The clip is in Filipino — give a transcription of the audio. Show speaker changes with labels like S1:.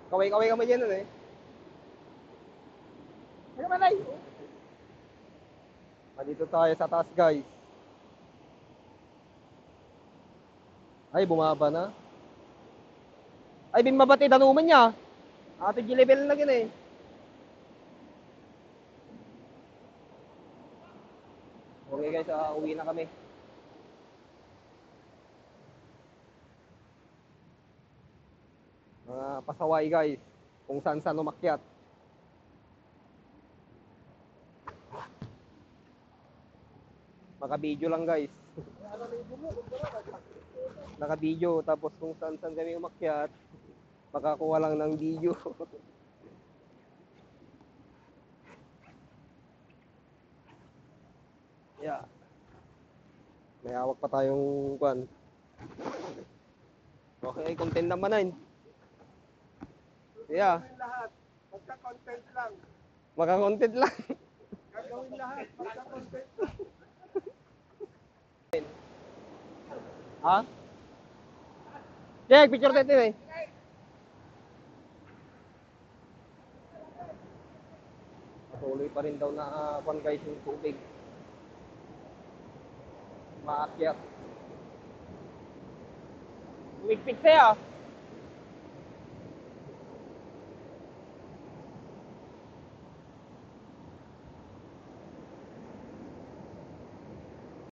S1: Kaway-kaway kami dyan, ano eh. Ano man ay? Dito tayo sa taas, guys. Ay, bumaba na. Ay, bimabati, danuman niya. Ate G-level na gin eh. Okay guys, uwi na kami. Mga pasaway guys, kung saan saan umakyat. Naka-video lang guys. Naka-video, tapos kung saan saan kami umakyat, makakuha lang ng video. Yeah. May hawak pa tayong kwan. Okay, content naman na yun. Yeah.
S2: Lahat. Magka-content lang.
S1: Maka-content lang.
S2: Gagawin lahat. Magka-content lang.
S1: Ha? Jake, picture tayo eh. Patuloy pa rin daw na kwan guys yung tubig. Maakyat. Wigpit siya.